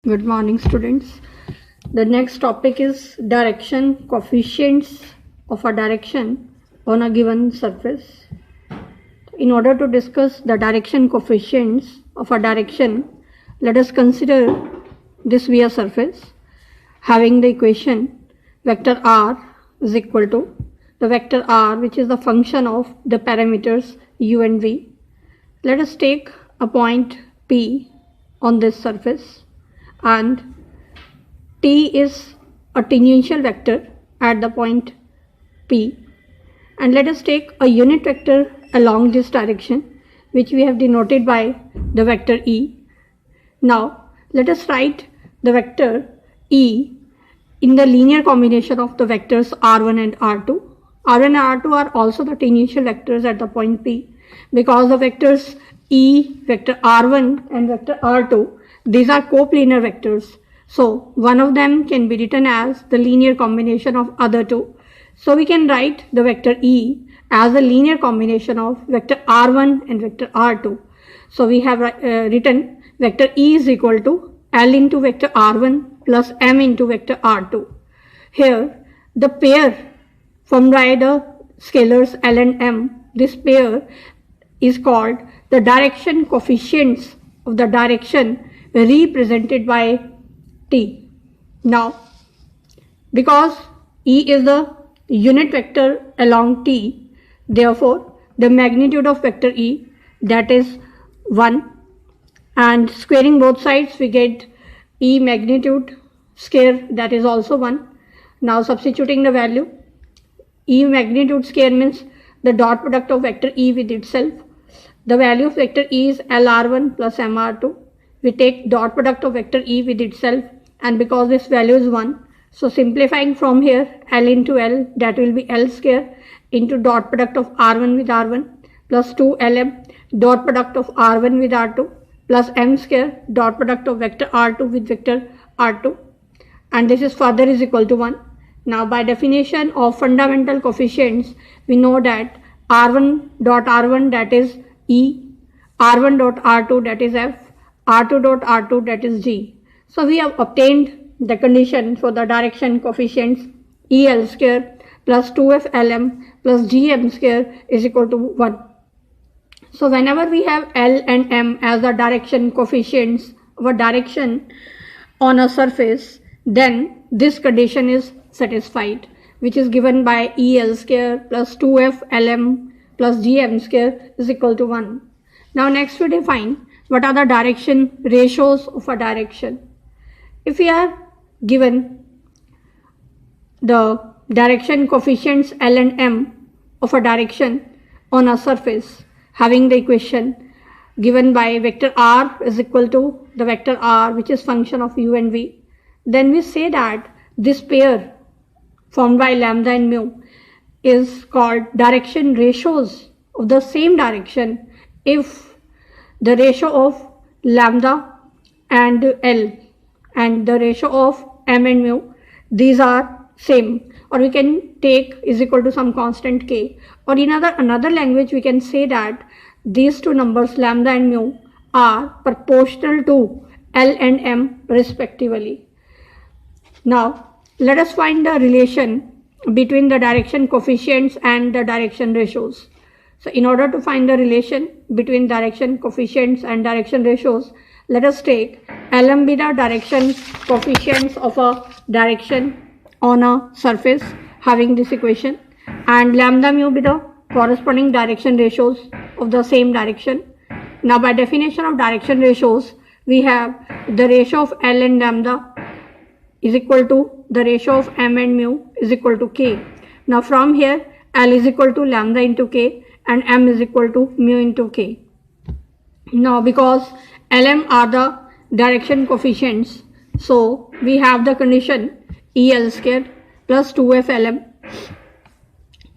Good morning, students. The next topic is direction coefficients of a direction on a given surface. In order to discuss the direction coefficients of a direction, let us consider this be a surface having the equation vector r is equal to the vector r, which is the function of the parameters u and v. Let us take a point P on this surface, and t is a tangential vector at the point P, and let us take a unit vector along this direction, which we have denoted by the vector E. Now let us write the vector E in the linear combination of the vectors r1 and r2. r1 and r2 are also the tangential vectors at the point P, because the vectors E, vector r1 and vector r2, these are coplanar vectors. So one of them can be written as the linear combination of other two. So we can write the vector E as a linear combination of vector r1 and vector r2. So we have written vector E is equal to L into vector r1 plus M into vector r2. Here the pair formed by the scalars L and M, this pair is called the direction coefficients of the direction represented by t. Now, because E is the unit vector along t, therefore the magnitude of vector E, that is 1, and squaring both sides we get E magnitude square, that is also 1. Now substituting the value, E magnitude square means the dot product of vector E with itself. The value of vector E is LR1 plus MR2. We take dot product of vector E with itself, and because this value is 1, so simplifying from here, L into L, that will be L square into dot product of R1 with R1 plus 2LM dot product of R1 with R2 plus M square dot product of vector R2 with vector R2, and this is further is equal to 1. Now by definition of fundamental coefficients, we know that R1 dot R1 that is E, R1 dot R2 that is F, R2 dot R2 that is G. So we have obtained the condition for the direction coefficients EL square plus 2FLM plus GM square is equal to 1. So whenever we have L and M as the direction coefficients of a direction on a surface, then this condition is satisfied, which is given by EL square plus 2FLM plus GM square is equal to 1. Now next we define what are the direction ratios of a direction. If we are given the direction coefficients L and M of a direction on a surface having the equation given by vector R is equal to the vector R, which is function of u and v, then we say that this pair formed by lambda and mu is called direction ratios of the same direction if the ratio of lambda and L and the ratio of M and mu, these are same, or we can take is equal to some constant k, or in another language we can say that these two numbers lambda and mu are proportional to L and M respectively. Now let us find the relation between the direction coefficients and the direction ratios. So in order to find the relation between direction coefficients and direction ratios, let us take Lm be the direction coefficients of a direction on a surface having this equation, and lambda mu be the corresponding direction ratios of the same direction. Now by definition of direction ratios, we have the ratio of L and lambda is equal to the ratio of M and mu is equal to k. Now from here L is equal to lambda into k and M is equal to mu into k. Now because Lm are the direction coefficients, so we have the condition EL square plus 2FLM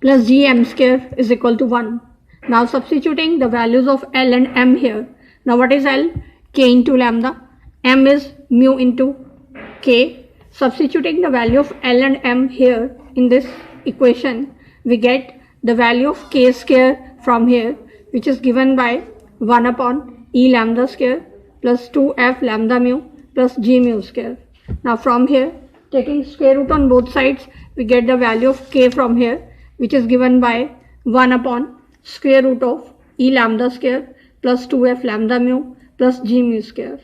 plus GM square is equal to 1. Now substituting the values of L and M here. Now what is L? K into lambda. M is mu into k. Substituting the value of L and M here in this equation, we get the value of k square from here, which is given by 1 upon E lambda square plus 2f lambda mu plus g mu square. Now from here, taking square root on both sides, we get the value of k from here, which is given by 1 upon square root of e lambda square plus 2f lambda mu plus g mu square.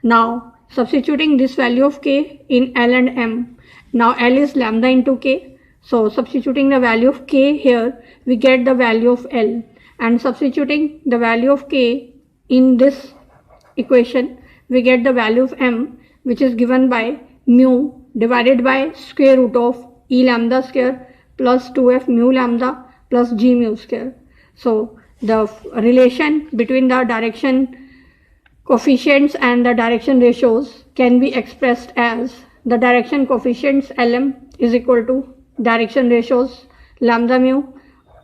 Now substituting this value of k in L and M. Now L is lambda into k. So substituting the value of k here, we get the value of L. And substituting the value of k in this equation, we get the value of M, which is given by mu divided by square root of e lambda square plus 2f mu lambda plus g mu square. So the relation between the direction coefficients and the direction ratios can be expressed as the direction coefficients Lm is equal to direction ratios lambda mu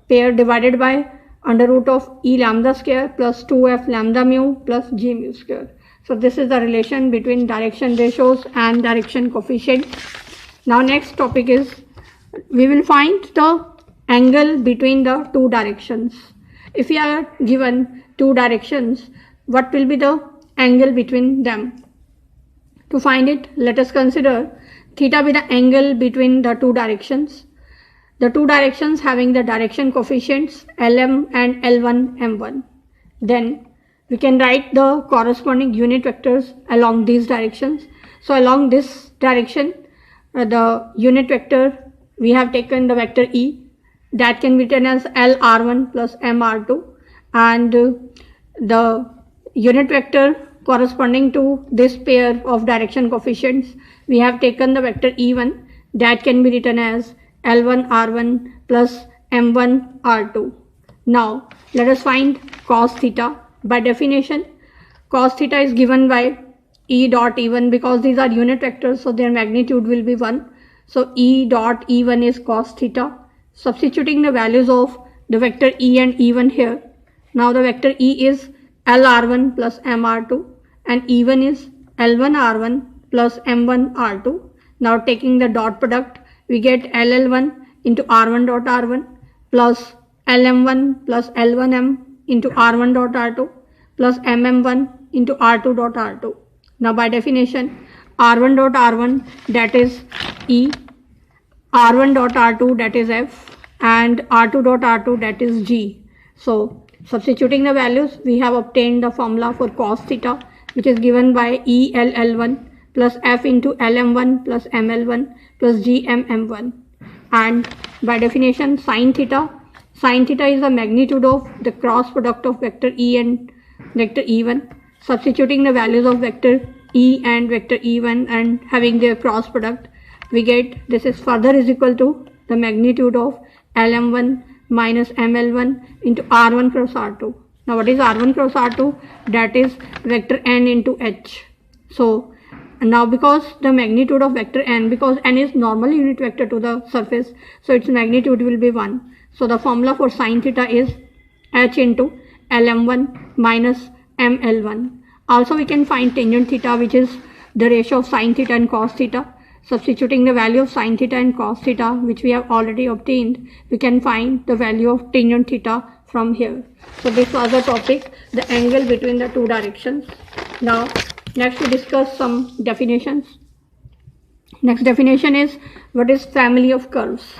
pair divided by under root of e lambda square plus 2f lambda mu plus g mu square. So this is the relation between direction ratios and direction coefficients. Now next topic is, we will find the angle between the two directions. If we are given two directions, what will be the angle between them? To find it, let us consider theta be the angle between the two directions. The two directions having the direction coefficients Lm and L1 M1. Then we can write the corresponding unit vectors along these directions. So along this direction, the unit vector, we have taken the vector E, that can be written as LR1 plus MR2, and the unit vector corresponding to this pair of direction coefficients, we have taken the vector E1, that can be written as L1R1 plus M1R2. Now let us find cos theta. By definition, cos theta is given by E dot E1, because these are unit vectors, so their magnitude will be 1. So E dot E1 is cos theta. Substituting the values of the vector E and E1 here. Now the vector E is LR1 plus MR2 and E1 is L1R1 plus M1R2. Now taking the dot product, we get LL1 into R1 dot R1 plus LM1 plus L1M into R1 dot R2 plus MM1 into R2 dot R2. Now by definition, R1 dot R1, that is E, R1 dot R2, that is F, and R2 dot R2, that is G. So substituting the values, we have obtained the formula for cos theta, which is given by E LL1 plus F into LM1 plus ML1 plus GMM1. And by definition, sin theta is the magnitude of the cross product of vector E and vector E1. Substituting the values of vector E and vector E1 and having their cross product, we get this is further is equal to the magnitude of LM1 minus ML1 into R1 cross R2. Now what is R1 cross R2? That is vector n into H. So now because the magnitude of vector n, because n is normal unit vector to the surface, so its magnitude will be 1. So the formula for sin theta is H into LM1 minus ML1. Also we can find tangent theta, which is the ratio of sin theta and cos theta. Substituting the value of sin theta and cos theta, which we have already obtained, we can find the value of tangent theta from here. So this was the topic, the angle between the two directions. Now next we discuss some definitions. Next definition is, what is family of curves?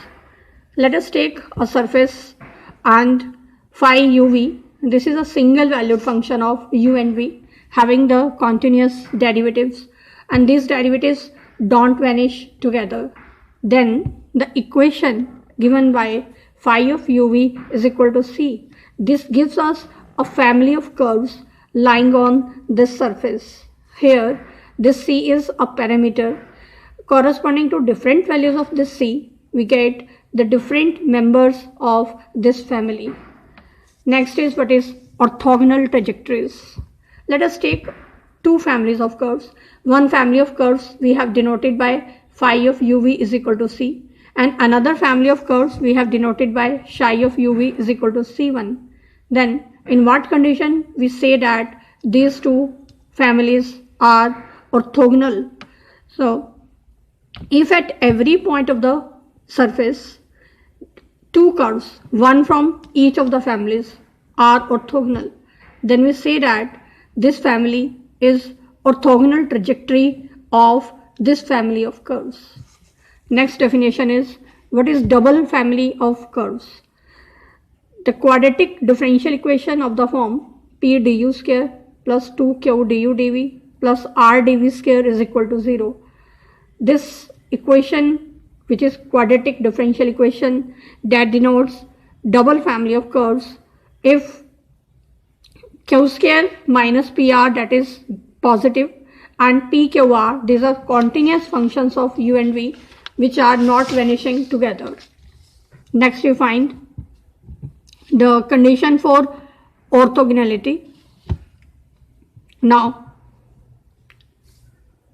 Let us take a surface and phi uv. This is a single valued function of u and v having the continuous derivatives, and these derivatives don't vanish together. Then the equation given by phi of uv is equal to c. This gives us a family of curves lying on this surface. Here this c is a parameter. Corresponding to different values of this c, we get the different members of this family. Next is, what is orthogonal trajectories? Let us take two families of curves. One family of curves we have denoted by phi of uv is equal to c, and another family of curves we have denoted by psi of uv is equal to c1. Then in what condition we say that these two families are orthogonal? So if at every point of the surface two curves, one from each of the families, are orthogonal, then we say that this family is orthogonal trajectory of this family of curves. Next definition is, what is double family of curves? The quadratic differential equation of the form P du square plus 2q du dv plus r dv square is equal to 0. This equation, which is quadratic differential equation, that denotes double family of curves if q square minus pr, that is positive, and pqr, these are continuous functions of u and v which are not vanishing together. Next you find the condition for orthogonality. Now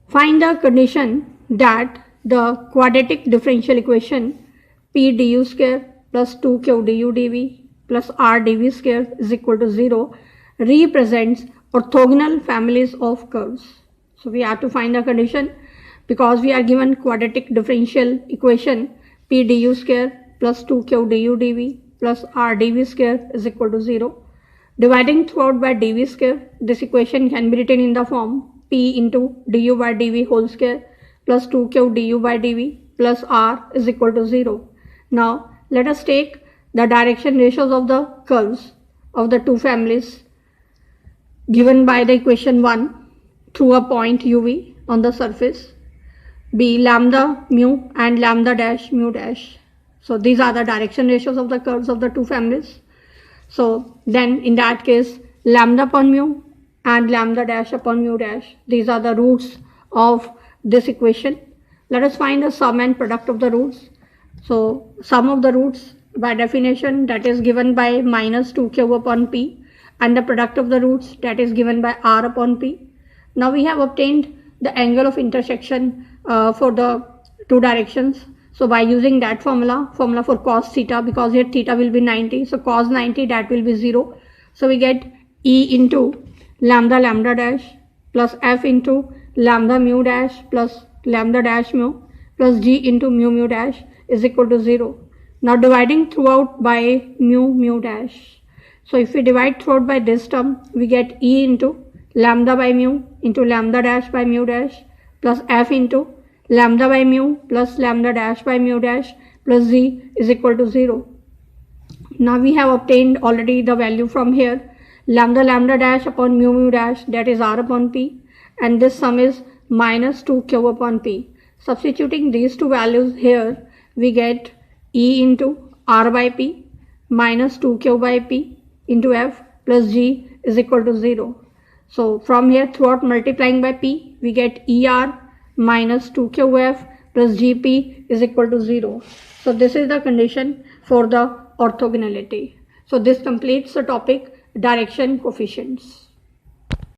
find the condition that the quadratic differential equation P du square plus 2q du dv plus r dv square is equal to 0 represents orthogonal families of curves. So we have to find the condition, because we are given quadratic differential equation P du square plus 2q du dv plus r dv square is equal to 0. Dividing throughout by dv square, this equation can be written in the form P into du by dv whole square plus 2q du by dv plus r is equal to 0. Now let us take the direction ratios of the curves of the two families given by the equation 1 through a point uv on the surface, be lambda mu and lambda dash mu dash. So these are the direction ratios of the curves of the two families. So then in that case, lambda upon mu and lambda dash upon mu dash, these are the roots of this equation. Let us find the sum and product of the roots. So sum of the roots by definition, that is given by minus 2q upon p, and the product of the roots, that is given by r upon p. Now we have obtained the angle of intersection for the two directions. So by using that formula for cos theta, because here theta will be 90, so cos 90, that will be 0. So we get E into lambda lambda dash plus F into lambda mu dash plus lambda dash mu plus G into mu mu dash is equal to 0. Now dividing throughout by mu mu dash. So if we divide throughout by this term, we get E into lambda by mu into lambda dash by mu dash plus F into lambda by mu plus lambda dash by mu dash plus Z is equal to 0. Now we have obtained already the value from here, lambda lambda dash upon mu mu dash, that is r upon p, and this sum is minus 2q upon p. Substituting these two values here, we get E into r by p minus 2q by p into F plus G is equal to 0. So from here, throughout multiplying by p, we get ER minus 2qf plus gp is equal to 0. So this is the condition for the orthogonality. So this completes the topic direction coefficients.